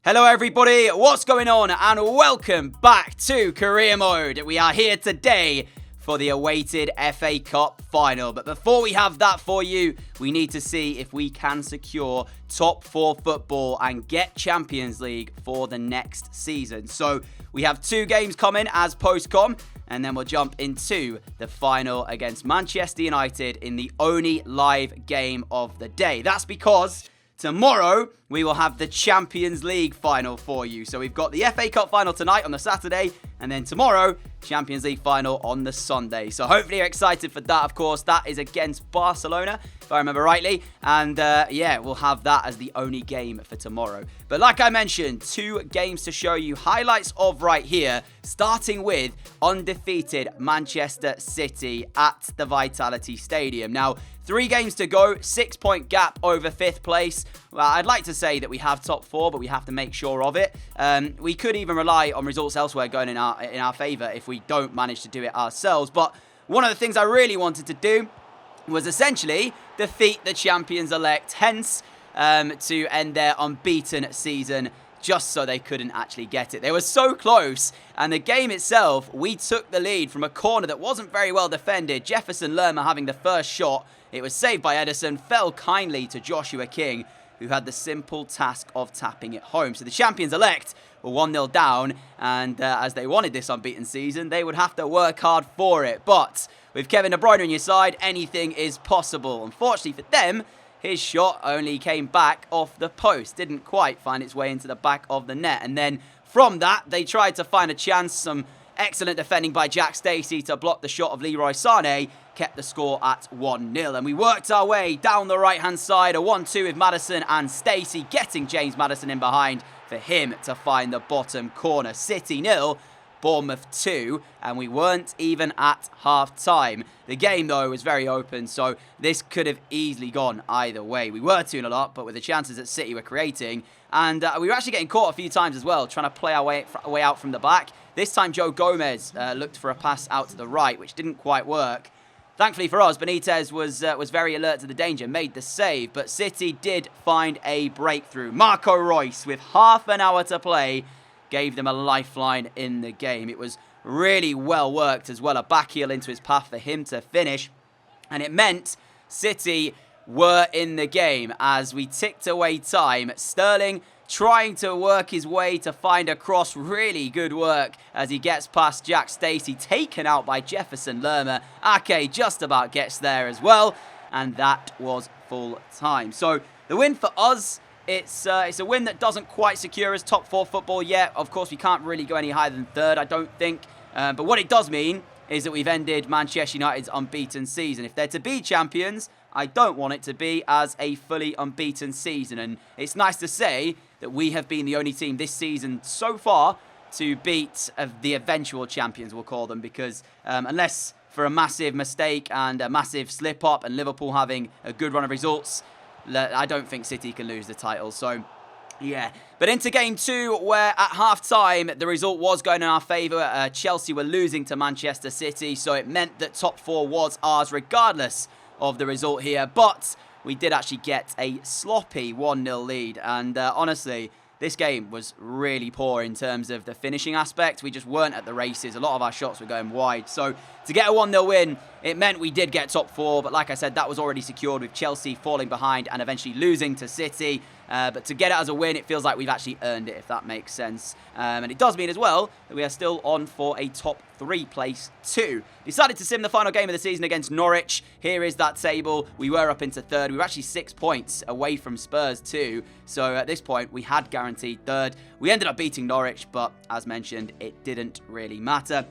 Hello everybody, what's going on and welcome back to Career Mode. We are here today for the awaited FA Cup final. But before we have that for you, we need to see if we can secure top 4 football and get Champions League for the next season. So we have 2 games coming as post-com, and then we'll jump into the final against Manchester United in the only live game of the day. That's because tomorrow, we will have the Champions League final for you. So we've got the FA Cup final tonight on the Saturday, and then tomorrow, Champions League final on the Sunday. So hopefully you're excited for that, of course. That is against Barcelona, if I remember rightly. And yeah, we'll have that as the only game for tomorrow. But like I mentioned, 2 games to show you highlights of right here, starting with undefeated Manchester City at the Vitality Stadium. Now, 3 games to go, 6-point gap over 5th place. Well, I'd like to say that we have top 4, but we have to make sure of it. We could even rely on results elsewhere going in our favour if we don't manage to do it ourselves. But one of the things I really wanted to do was essentially defeat the champions-elect, hence to end their unbeaten season, just so they couldn't actually get it. They were so close, and the game itself, we took the lead from a corner that wasn't very well defended. Jefferson Lerma having the first shot. It was saved by Edison, fell kindly to Joshua King, who had the simple task of tapping it home. So the champions-elect were 1-0 down, and as they wanted this unbeaten season, they would have to work hard for it. But with Kevin De Bruyne on your side, anything is possible. Unfortunately for them, his shot only came back off the post. Didn't quite find its way into the back of the net. And then from that, they tried to find a chance. Some excellent defending by Jack Stacey to block the shot of Leroy Sané. Kept the score at 1-0. And we worked our way down the right-hand side. A 1-2 with Maddison and Stacey, getting James Maddison in behind for him to find the bottom corner. City 0. Bournemouth 2, and we weren't even at half-time. The game, though, was very open, so this could have easily gone either way. We were 2-0 up, but with the chances that City were creating, and we were actually getting caught a few times as well, trying to play our way out from the back. This time, Joe Gomez looked for a pass out to the right, which didn't quite work. Thankfully for us, Benitez was very alert to the danger, made the save, but City did find a breakthrough. Marco Reus, with half an hour to play, gave them a lifeline in the game. It was really well worked as well. A back heel into his path for him to finish. And it meant City were in the game as we ticked away time. Sterling trying to work his way to find a cross. Really good work as he gets past Jack Stacey. Taken out by Jefferson Lerma. Ake just about gets there as well. And that was full time. So the win for us. It's a win that doesn't quite secure us top 4 football yet. Of course, we can't really go any higher than 3rd, I don't think. But what it does mean is that we've ended Manchester United's unbeaten season. If they're to be champions, I don't want it to be as a fully unbeaten season. And it's nice to say that we have been the only team this season so far to beat the eventual champions, we'll call them. Because unless for a massive mistake and a massive slip-up and Liverpool having a good run of results, I don't think City can lose the title. So, yeah. But into game 2, where at half-time, the result was going in our favour. Chelsea were losing to Manchester City, so it meant that top 4 was ours regardless of the result here. But we did actually get a sloppy 1-0 lead. And honestly, this game was really poor in terms of the finishing aspect. We just weren't at the races. A lot of our shots were going wide. So to get a 1-0 win, it meant we did get top 4. But like I said, that was already secured with Chelsea falling behind and eventually losing to City. But to get it as a win, it feels like we've actually earned it, if that makes sense. And it does mean as well that we are still on for a top 3 place too. Decided to sim the final game of the season against Norwich. Here is that table. We were up into 3rd. We were actually 6 points away from Spurs too. So at this point, we had guaranteed 3rd. We ended up beating Norwich, but as mentioned, it didn't really matter.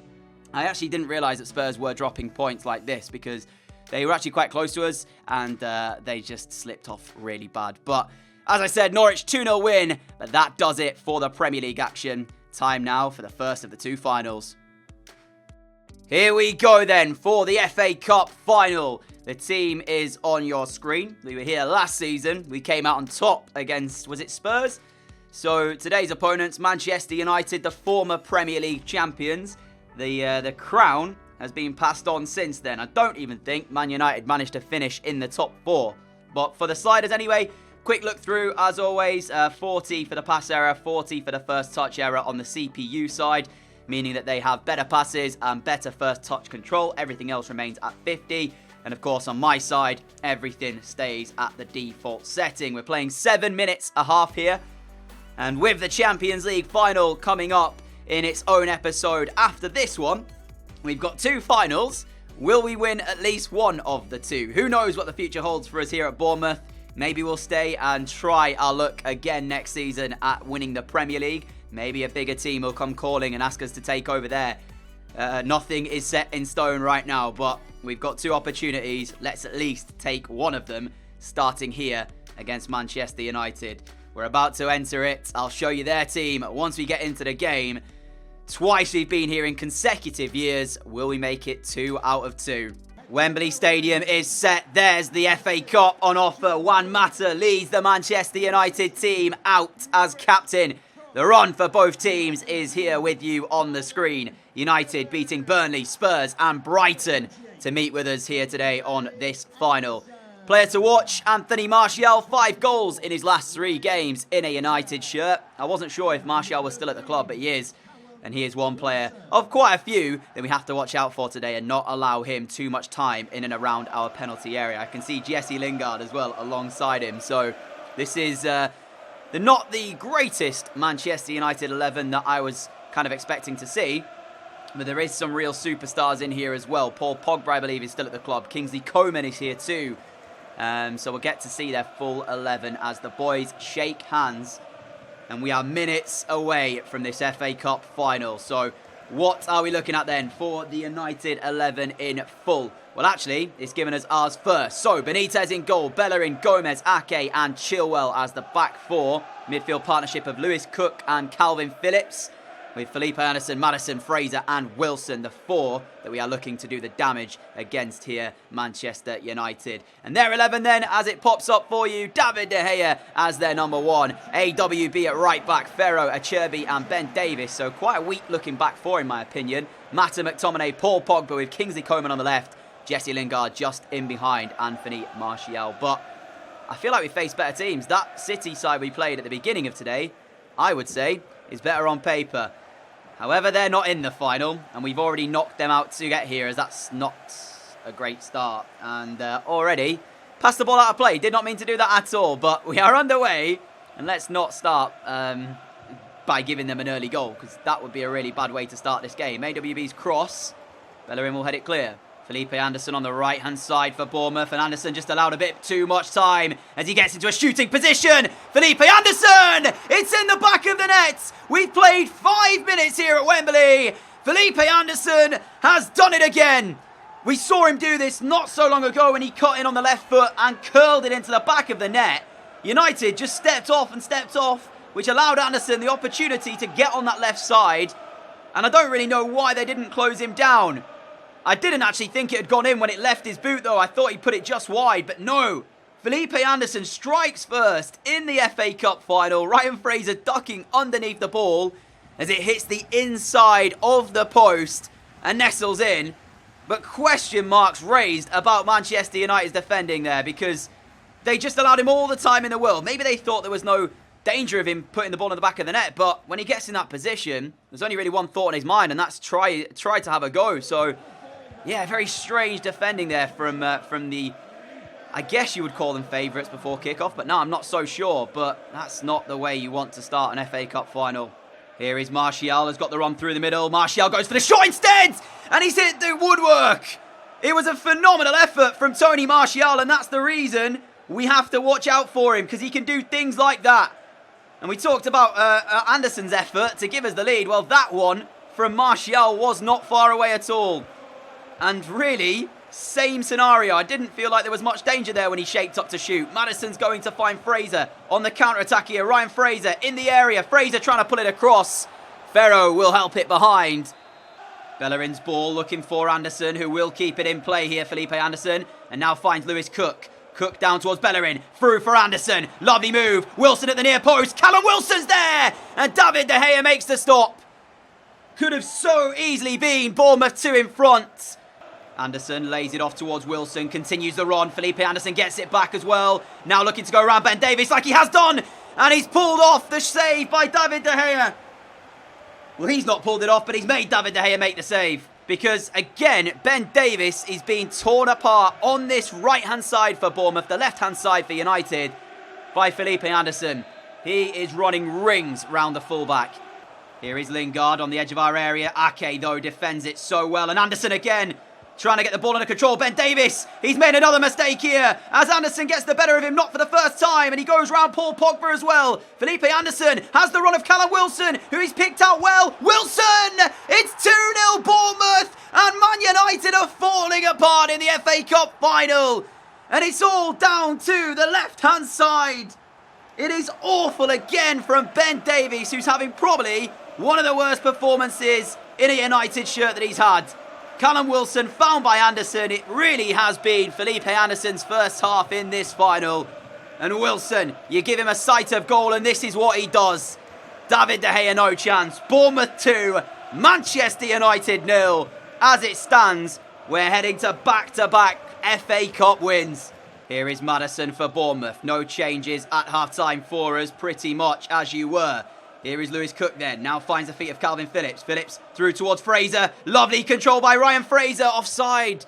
I actually didn't realise that Spurs were dropping points like this because they were actually quite close to us and they just slipped off really bad. But as I said, Norwich 2-0 win, but that does it for the Premier League action. Time now for the first of the 2 finals. Here we go then for the FA Cup final. The team is on your screen. We were here last season. We came out on top against, was it Spurs? So today's opponents, Manchester United, the former Premier League champions. The crown has been passed on since then. I don't even think Man United managed to finish in the top 4. But for the sliders anyway, quick look through, as always, 40 for the pass error, 40 for the first touch error on the CPU side, meaning that they have better passes and better first touch control. Everything else remains at 50. And of course, on my side, everything stays at the default setting. We're playing 7 minutes a half here. And with the Champions League final coming up in its own episode after this one, we've got 2 finals. Will we win at least one of the 2? Who knows what the future holds for us here at Bournemouth? Maybe we'll stay and try our luck again next season at winning the Premier League. Maybe a bigger team will come calling and ask us to take over there. Nothing is set in stone right now, but we've got 2 opportunities. Let's at least take one of them, starting here against Manchester United. We're about to enter it. I'll show you their team once we get into the game. Twice we've been here in consecutive years. Will we make it 2 out of 2? Wembley Stadium is set. There's the FA Cup on offer. Juan Mata leads the Manchester United team out as captain. The run for both teams is here with you on the screen. United beating Burnley, Spurs and Brighton to meet with us here today on this final. Player to watch, Anthony Martial, 5 goals in his last 3 games in a United shirt. I wasn't sure if Martial was still at the club, but he is. And he is one player of quite a few that we have to watch out for today and not allow him too much time in and around our penalty area. I can see Jesse Lingard as well alongside him. So this is not the greatest Manchester United 11 that I was kind of expecting to see. But there is some real superstars in here as well. Paul Pogba, I believe, is still at the club. Kingsley Coman is here too. So we'll get to see their full 11 as the boys shake hands. And we are minutes away from this FA Cup final. So what are we looking at then for the United 11 in full? Well, actually, it's given us ours first. So Benitez in goal, Bellerin, Gomez, Ake and Chilwell as the back 4. Midfield partnership of Lewis Cook and Calvin Phillips. With Felipe Anderson, Maddison, Fraser and Wilson, the 4 that we are looking to do the damage against here, Manchester United. And their 11 then, as it pops up for you, David De Gea as their number 1. AWB at right back, Ferro, Acerbi and Ben Davis. So quite a weak looking back 4 in my opinion. Mata, McTominay, Paul Pogba with Kingsley Coman on the left. Jesse Lingard just in behind Anthony Martial. But I feel like we faced better teams. That City side we played at the beginning of today, I would say, is better on paper. However, they're not in the final, and we've already knocked them out to get here, as that's not a great start. And already passed the ball out of play. Did not mean to do that at all, but we are underway. And let's not start by giving them an early goal, because that would be a really bad way to start this game. AWB's cross. Bellerin will head it clear. Felipe Anderson on the right-hand side for Bournemouth, and Anderson just allowed a bit too much time as he gets into a shooting position. Felipe Anderson! It's in the back of the net! We've played 5 minutes here at Wembley. Felipe Anderson has done it again. We saw him do this not so long ago when he cut in on the left foot and curled it into the back of the net. United just stepped off, which allowed Anderson the opportunity to get on that left side. And I don't really know why they didn't close him down. I didn't actually think it had gone in when it left his boot, though. I thought he put it just wide, but no. Felipe Anderson strikes first in the FA Cup final. Ryan Fraser ducking underneath the ball as it hits the inside of the post and nestles in. But question marks raised about Manchester United's defending there, because they just allowed him all the time in the world. Maybe they thought there was no danger of him putting the ball in the back of the net, but when he gets in that position, there's only really one thought in his mind, and that's try to have a go. So yeah, very strange defending there from the, I guess you would call them favourites before kickoff, but no, I'm not so sure. But that's not the way you want to start an FA Cup final. Here is Martial, has got the run through the middle. Martial goes for the shot instead, and he's hit the woodwork. It was a phenomenal effort from Tony Martial, and that's the reason we have to watch out for him, because he can do things like that. And we talked about Anderson's effort to give us the lead. Well, that one from Martial was not far away at all. And really, same scenario. I didn't feel like there was much danger there when he shaped up to shoot. Maddison's going to find Fraser on the counter-attack here. Ryan Fraser in the area. Fraser trying to pull it across. Ferro will help it behind. Bellerin's ball looking for Anderson, who will keep it in play here. Felipe Anderson. And now finds Lewis Cook. Cook down towards Bellerin. Through for Anderson. Lovely move. Wilson at the near post. Callum Wilson's there. And David De Gea makes the stop. Could have so easily been Bournemouth 2 in front. Anderson lays it off towards Wilson, continues the run. Felipe Anderson gets it back as well. Now looking to go around Ben Davies like he has done. And he's pulled off the save by David De Gea. Well, he's not pulled it off, but he's made David De Gea make the save. Because, again, Ben Davies is being torn apart on this right-hand side for Bournemouth, the left-hand side for United, by Felipe Anderson. He is running rings round the fullback. Here is Lingard on the edge of our area. Ake, though, defends it so well. And Anderson again, trying to get the ball under control. Ben Davies, he's made another mistake here. As Anderson gets the better of him, not for the first time. And he goes round Paul Pogba as well. Felipe Anderson has the run of Callum Wilson, who he's picked out well. Wilson! It's 2-0 Bournemouth. And Man United are falling apart in the FA Cup final. And it's all down to the left-hand side. It is awful again from Ben Davies, who's having probably one of the worst performances in a United shirt that he's had. Callum Wilson found by Anderson. It really has been Felipe Anderson's first half in this final. And Wilson, you give him a sight of goal and this is what he does. David De Gea no chance. Bournemouth 2, Manchester United 0. As it stands, we're heading to back-to-back FA Cup wins. Here is Maddison for Bournemouth. No changes at half-time for us, pretty much as you were. Here is Lewis Cook then. Now finds the feet of Calvin Phillips. Phillips through towards Fraser. Lovely control by Ryan Fraser. Offside.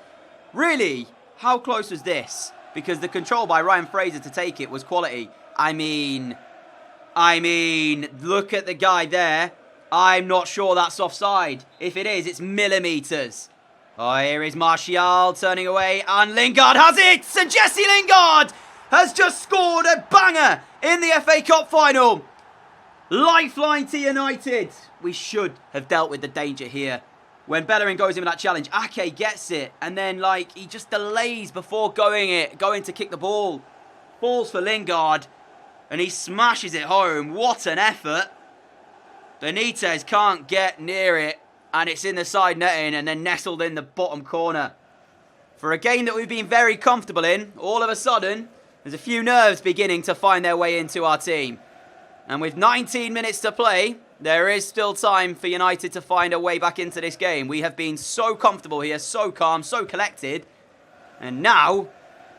Really? How close was this? Because the control by Ryan Fraser to take it was quality. I mean, look at the guy there. I'm not sure that's offside. If it is, it's millimetres. Oh, here is Martial turning away. And Lingard has it. And Jesse Lingard has just scored a banger in the FA Cup final. Lifeline to United. We should have dealt with the danger here. When Bellerin goes in with that challenge, Ake gets it. And then, he just delays before going to kick the ball. Falls for Lingard. And he smashes it home. What an effort. Benitez can't get near it. And it's in the side netting and then nestled in the bottom corner. For a game that we've been very comfortable in, all of a sudden, there's a few nerves beginning to find their way into our team. And with 19 minutes to play, there is still time for United to find a way back into this game. We have been so comfortable here, so calm, so collected. And now,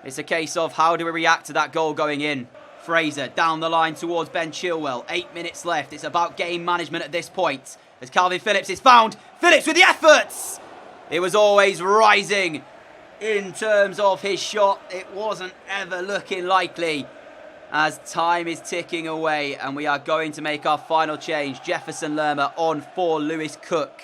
it's a case of how do we react to that goal going in. Fraser down the line towards Ben Chilwell. 8 minutes left. It's about game management at this point. As Calvin Phillips is found. Phillips with the efforts! It was always rising in terms of his shot. It wasn't ever looking likely. As time is ticking away and we are going to make our final change. Jefferson Lerma on for Lewis Cook.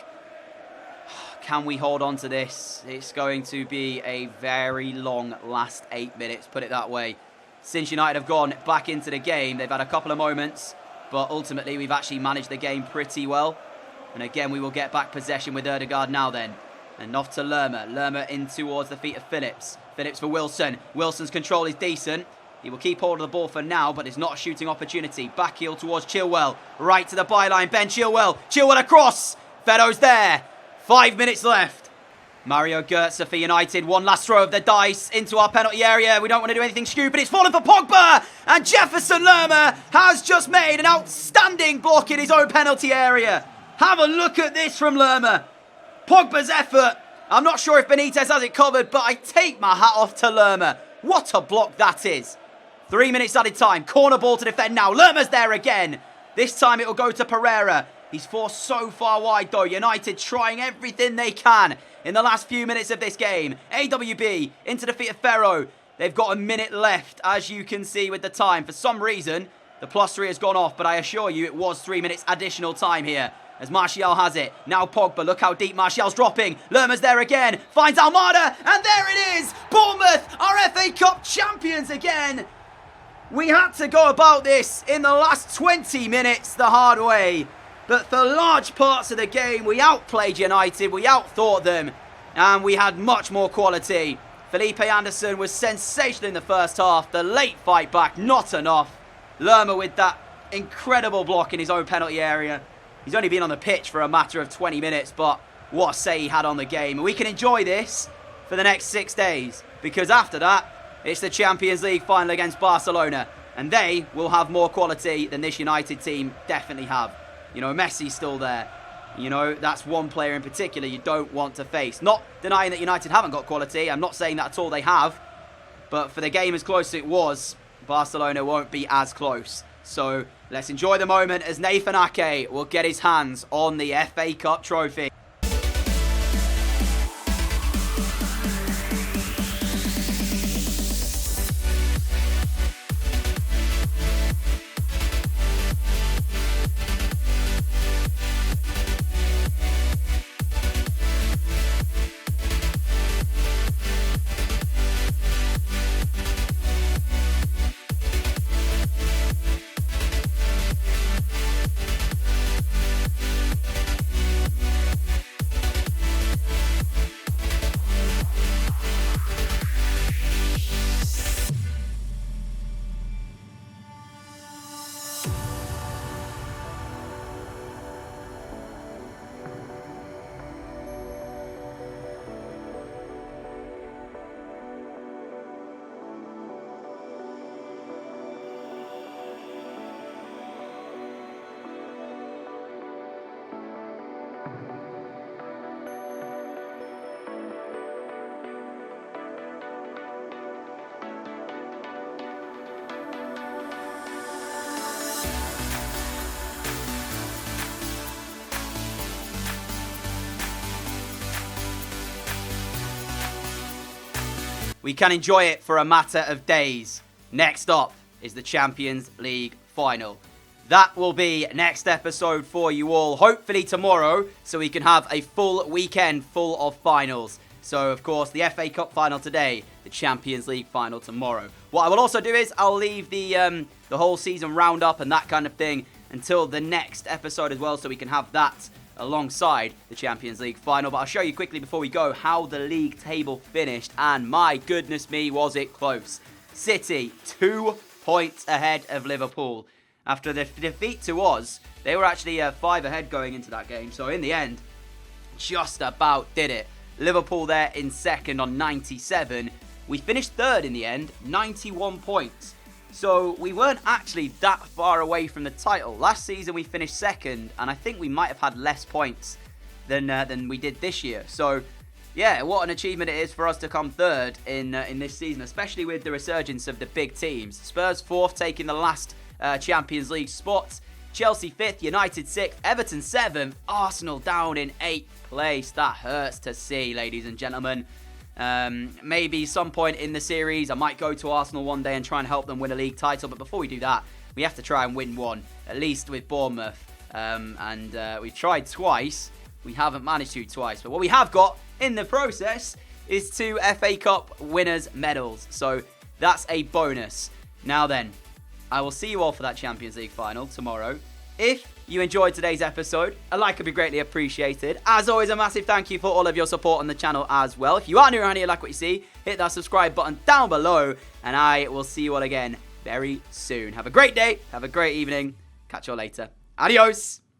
Can we hold on to this? It's going to be a very long last 8 minutes, put it that way. Since United have gone back into the game, they've had a couple of moments, but ultimately we've actually managed the game pretty well. And again, we will get back possession with Ødegaard now then. And off to Lerma. Lerma in towards the feet of Phillips. Phillips for Wilson. Wilson's control is decent. He will keep hold of the ball for now, but it's not a shooting opportunity. Back heel towards Chilwell. Right to the byline. Ben Chilwell. Chilwell across. Feddo's there. 5 minutes left. Mario Götze for United. One last throw of the dice into our penalty area. We don't want to do anything stupid. It's fallen for Pogba. And Jefferson Lerma has just made an outstanding block in his own penalty area. Have a look at this from Lerma. Pogba's effort. I'm not sure if Benitez has it covered, but I take my hat off to Lerma. What a block that is. 3 minutes added time. Corner ball to defend now. Lerma's there again. This time it will go to Pereira. He's forced so far wide though. United trying everything they can in the last few minutes of this game. AWB into the feet of Ferro. They've got a minute left, as you can see with the time. For some reason, the +3 has gone off, but I assure you it was 3 minutes additional time here. As Martial has it. Now Pogba. Look how deep Martial's dropping. Lerma's there again. Finds Almada. And there it is. Bournemouth are FA Cup champions again. We had to go about this in the last 20 minutes the hard way. But for large parts of the game, we outplayed United. We outthought them. And we had much more quality. Felipe Anderson was sensational in the first half. The late fight back, not enough. Lerma with that incredible block in his own penalty area. He's only been on the pitch for a matter of 20 minutes, but what a say he had on the game. And we can enjoy this for the next 6 days, because after that, it's the Champions League final against Barcelona. And they will have more quality than this United team definitely have. You know, Messi's still there. You know, that's one player in particular you don't want to face. Not denying that United haven't got quality. I'm not saying that at all, they have. But for the game as close as it was, Barcelona won't be as close. So let's enjoy the moment as Nathan Ake will get his hands on the FA Cup trophy. We can enjoy it for a matter of days. Next up is the Champions League final. That will be next episode for you all, hopefully tomorrow, so we can have a full weekend full of finals. So, of course, the FA Cup final today, the Champions League final tomorrow. What I will also do is I'll leave the whole season roundup and that kind of thing until the next episode as well, so we can have that alongside the Champions League final. But I'll show you quickly before we go how the league table finished, and my goodness me, was it close. City 2 points ahead of Liverpool. After the defeat to us, they were actually 5 ahead going into that game, so in the end just about did it. Liverpool there in second on 97. We finished third in the end, 91 points. So we weren't actually that far away from the title. Last season we finished second, and I think we might have had less points than we did this year. So yeah, what an achievement it is for us to come third in this season, especially with the resurgence of the big teams. Spurs fourth, taking the last Champions League spot. Chelsea fifth, United sixth, Everton seventh, Arsenal down in 8th place. That hurts to see, ladies and gentlemen. Maybe some point in the series I might go to Arsenal one day and try and help them win a league title, but before we do that we have to try and win one, at least with Bournemouth, and we've tried twice, we haven't managed to twice, but what we have got in the process is 2 FA Cup winners medals, so that's a bonus. Now then, I will see you all for that Champions League final tomorrow. If you enjoyed today's episode, a like would be greatly appreciated. As always, a massive thank you for all of your support on the channel as well. If you are new around here, like what you see, hit that subscribe button down below, and I will see you all again very soon. Have a great day, have a great evening. Catch you all later. Adios!